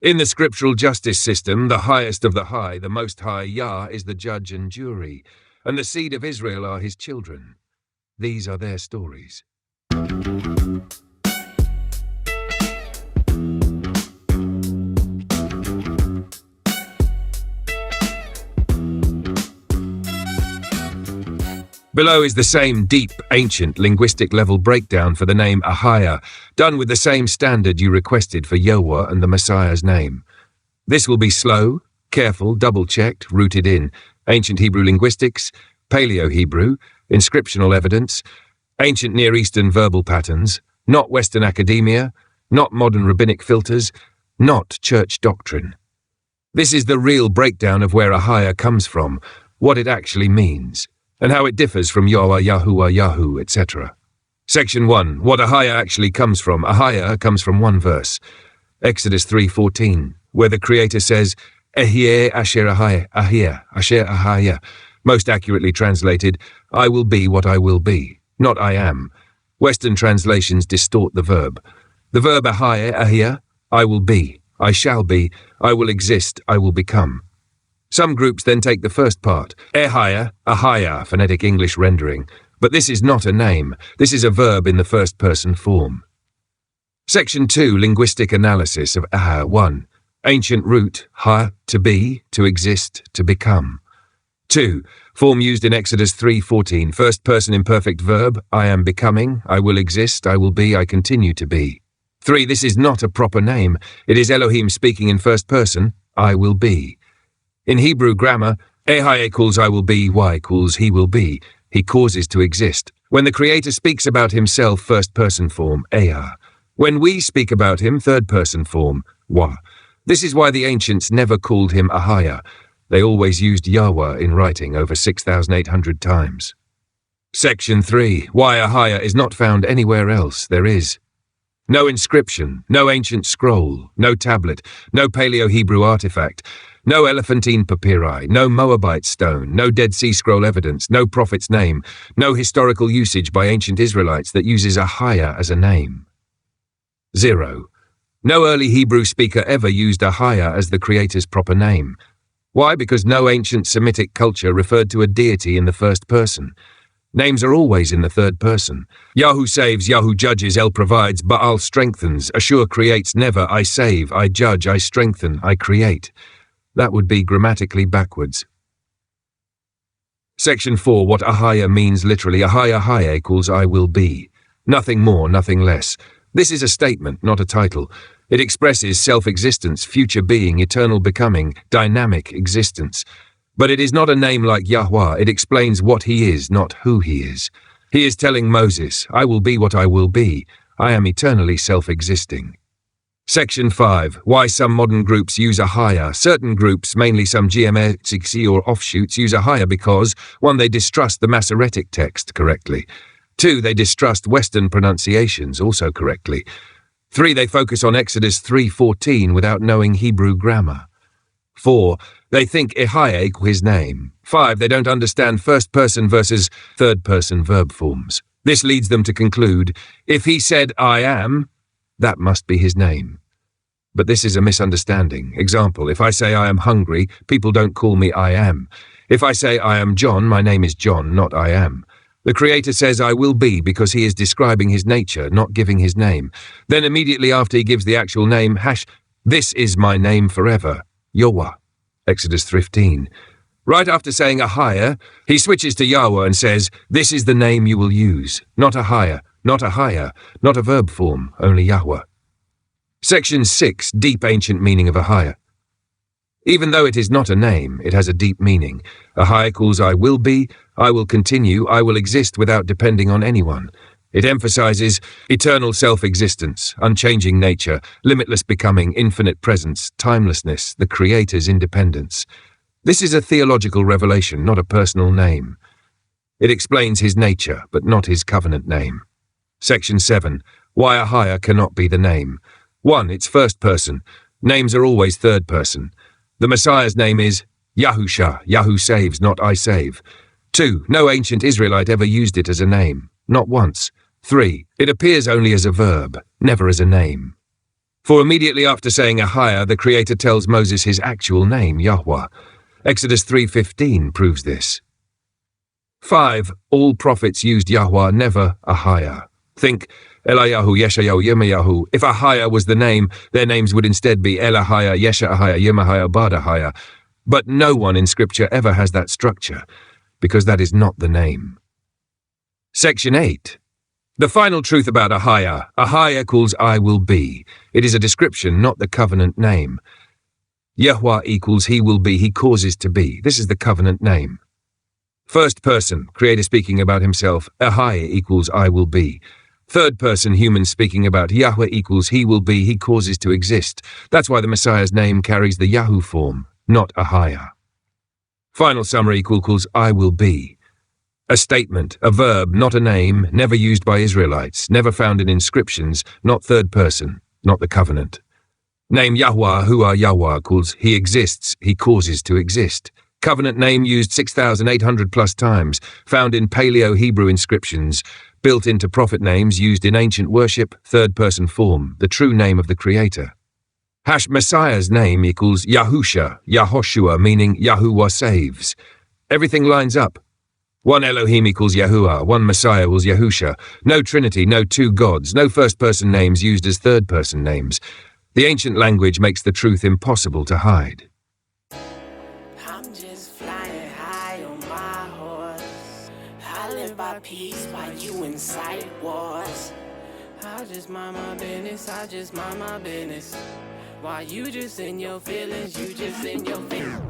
In the scriptural justice system, the highest of the high, the Most High, Yah, is the judge and jury, and the seed of Israel are his children. These are their stories. Below is the same deep, ancient, linguistic-level breakdown for the name Ahayah, done with the same standard you requested for YHWH and the Messiah's name. This will be slow, careful, double-checked, rooted in ancient Hebrew linguistics, Paleo-Hebrew, inscriptional evidence, ancient Near Eastern verbal patterns, not Western academia, not modern rabbinic filters, not church doctrine. This is the real breakdown of where Ahayah comes from, what it actually means, and how it differs from Yahweh, Yahuwah, Yahu, etc. Section 1. What Ahayah actually comes from. Ahayah comes from one verse, Exodus 3:14, where the Creator says, Ehyeh asher Ahayah, Ehyeh asher Ahayah, most accurately translated, I will be what I will be, not I am. Western translations distort the verb. The verb Ahayah, Ehyeh, I will be, I shall be, I will exist, I will become. Some groups then take the first part, Ahayah, Ahayah, phonetic English rendering, but this is not a name, this is a verb in the first-person form. Section 2, linguistic analysis of Ahayah 1. Ancient root, ha, to be, to exist, to become. 2. Form used in Exodus 3:14, first-person imperfect verb, I am becoming, I will exist, I will be, I continue to be. 3. This is not a proper name, it is Elohim speaking in first person, I will be. In Hebrew grammar, Ehyeh equals I will be, Y equals he will be, he causes to exist. When the Creator speaks about himself, first-person form, Ehyeh. When we speak about him, third-person form, Wa. This is why the ancients never called him Ahayah. They always used Yahweh in writing over 6,800 times. Section 3. Why Ahayah is not found anywhere else. There is no inscription, no ancient scroll, no tablet, no Paleo-Hebrew artifact, no elephantine papyri, no Moabite stone, no Dead Sea Scroll evidence, no prophet's name, no historical usage by ancient Israelites that uses Ahayah as a name. 0. No early Hebrew speaker ever used Ahayah as the Creator's proper name. Why? Because no ancient Semitic culture referred to a deity in the first person. Names are always in the third person. Yahu saves, Yahu judges, El provides, Baal strengthens, Ashur creates, never, I save, I judge, I strengthen, I create. That would be grammatically backwards. Section 4. What Ahayah means literally. Ahayah equals I will be. Nothing more, nothing less. This is a statement, not a title. It expresses self-existence, future being, eternal becoming, dynamic existence. But it is not a name like Yahweh. It explains what he is, not who he is. He is telling Moses, I will be what I will be. I am eternally self-existing. Section 5. Why some modern groups use Ahayah. Certain groups, mainly some GMXC or offshoots, use Ahayah because, 1. They distrust the Masoretic text correctly. 2. They distrust Western pronunciations also correctly. 3. They focus on Exodus 3:14 without knowing Hebrew grammar. 4. They think Ehyeh equals his name. 5. They don't understand first-person versus third-person verb forms. This leads them to conclude, if he said I am, that must be his name. But this is a misunderstanding. Example, if I say I am hungry, people don't call me I am. If I say I am John, my name is John, not I am. The Creator says I will be because he is describing his nature, not giving his name. Then immediately after he gives the actual name, this is my name forever, Yahweh, Exodus 15. Right after saying Ahayah, he switches to Yahweh and says, this is the name you will use, not Ahayah, not Ahayah, not a verb form, only Yahweh. Section 6. Deep ancient meaning of Ahayah. Even though it is not a name, it has a deep meaning. Ahayah equals I will be, I will continue, I will exist without depending on anyone. It emphasizes eternal self-existence, unchanging nature, limitless becoming, infinite presence, timelessness, the Creator's independence. This is a theological revelation, not a personal name. It explains his nature, but not his covenant name. Section 7. Why Ahayah cannot be the name. 1. It's first person. Names are always third person. The Messiah's name is Yahusha, Yahu saves, not I save. 2. No ancient Israelite ever used it as a name, not once. 3. It appears only as a verb, never as a name. For immediately after saying Ahayah, the Creator tells Moses his actual name, Yahweh. Exodus 3:15 proves this. 5. All prophets used Yahweh, never Ahayah. Think Eliyahu, Yeshayahu, Yirmiyahu. If Ahayah was the name, their names would instead be Ahayah, Ahayah, Yirmiyahu, Ahayah. But no one in Scripture ever has that structure, because that is not the name. Section 8. The final truth about Ahayah. Ahayah equals I will be. It is a description, not the covenant name. Yahweh equals he will be, he causes to be. This is the covenant name. First person, Creator speaking about himself, Ehyeh equals I will be. Third person, human speaking about Yahweh equals he will be, he causes to exist. That's why the Messiah's name carries the Yahu form, not Ahayah. Final summary equals I will be. A statement, a verb, not a name, never used by Israelites, never found in inscriptions, not third person, not the covenant. Name Yahweh, Huah Yahweh equals he exists, he causes to exist. Covenant name used 6,800 plus times, found in Paleo-Hebrew inscriptions, built into prophet names used in ancient worship, third-person form, the true name of the Creator. Messiah's name equals Yahusha, Yahoshua, meaning Yahuwah saves. Everything lines up. One Elohim equals Yahuwah, one Messiah equals Yahusha. No Trinity, no two gods, no first-person names used as third-person names. The ancient language makes the truth impossible to hide. I'm just flying high on my horse. I live by peace while you incite wars. I just mind my business, I just mind my business. While you just in your feelings, you just in your feelings.